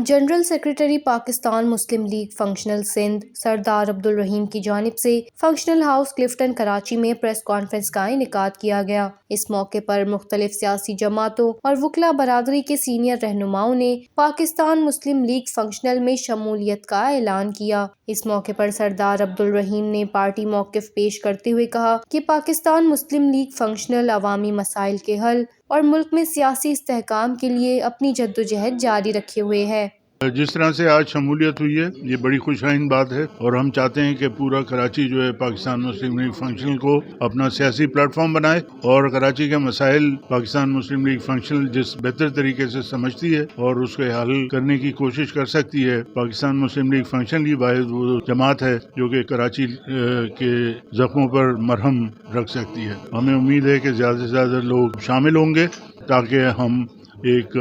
General secretary Pakistan مسلم league functional Sindh سردار عبدالرحیم کی جانب سے فنکشنل ہاؤس کلفٹن کراچی میں پریس کانفرنس کا انعقاد کیا گیا۔ اس موقع پر مختلف سیاسی جماعتوں اور وکلاء برادری کے سینئر رہنماؤں نے پاکستان مسلم لیگ فنکشنل میں شمولیت کا اعلان کیا۔ اس موقع پر سردار عبدالرحیم نے پارٹی موقف پیش کرتے ہوئے کہا کہ پاکستان مسلم لیگ فنکشنل عوامی مسائل کے حل اور ملک میں سیاسی استحکام کے لیے اپنی جدوجہد جاری رکھے ہوئے ہے۔ جس طرح سے آج شمولیت ہوئی ہے یہ بڑی خوش آئند بات ہے، اور ہم چاہتے ہیں کہ پورا کراچی جو ہے پاکستان مسلم لیگ فنکشنل کو اپنا سیاسی پلیٹ فارم بنائے، اور کراچی کے مسائل پاکستان مسلم لیگ فنکشنل جس بہتر طریقے سے سمجھتی ہے اور اس کے حل کرنے کی کوشش کر سکتی ہے۔ پاکستان مسلم لیگ فنکشنل ہی واحد وہ جماعت ہے جو کہ کراچی کے زخموں پر مرہم رکھ سکتی ہے۔ ہمیں امید ہے کہ زیادہ سے زیادہ لوگ شامل ہوں گے تاکہ ہم ایک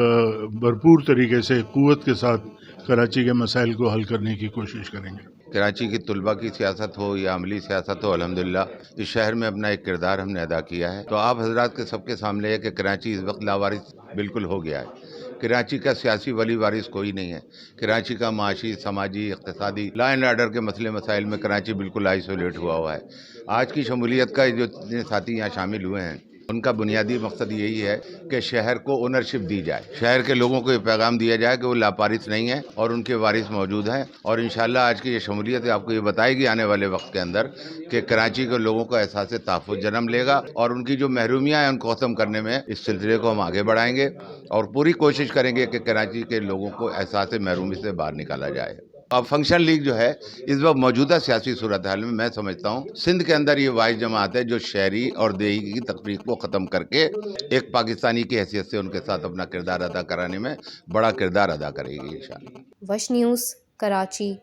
بھرپور طریقے سے قوت کے ساتھ کراچی کے مسائل کو حل کرنے کی کوشش کریں گے۔ کراچی کی طلباء کی سیاست ہو یا عملی سیاست ہو، الحمدللہ اس شہر میں اپنا ایک کردار ہم نے ادا کیا ہے۔ تو آپ حضرات کے سب کے سامنے ہے کہ کراچی اس وقت لاوارث بالکل ہو گیا ہے۔ کراچی کا سیاسی ولی وارث کوئی نہیں ہے۔ کراچی کا معاشی، سماجی، اقتصادی، لا اینڈ آرڈر کے مسائل میں کراچی بالکل آئسولیٹ ہوا ہے۔ آج کی شمولیت کا جو جتنے ساتھی یہاں شامل ہوئے ہیں ان کا بنیادی مقصد یہی ہے کہ شہر کو اونرشپ دی جائے، شہر کے لوگوں کو یہ پیغام دیا جائے کہ وہ لاپارث نہیں ہیں اور ان کے وارث موجود ہیں۔ اور انشاءاللہ آج کی یہ شمولیت آپ کو یہ بتائے گی آنے والے وقت کے اندر کہ کراچی کے لوگوں کو احساس تحفظ جنم لے گا، اور ان کی جو محرومیاں ہیں ان کو ختم کرنے میں اس سلسلے کو ہم آگے بڑھائیں گے اور پوری کوشش کریں گے کہ کراچی کے لوگوں کو احساس محرومی سے باہر نکالا جائے۔ اب فنکشن لیگ جو ہے اس وقت موجودہ سیاسی صورتحال میں سمجھتا ہوں سندھ کے اندر یہ واحد جماعت ہے جو شہری اور دیہی کی تفریق کو ختم کر کے ایک پاکستانی کی حیثیت سے ان کے ساتھ اپنا کردار ادا کرانے میں بڑا کردار ادا کرے گی انشاءاللہ۔ وش نیوز، کراچی۔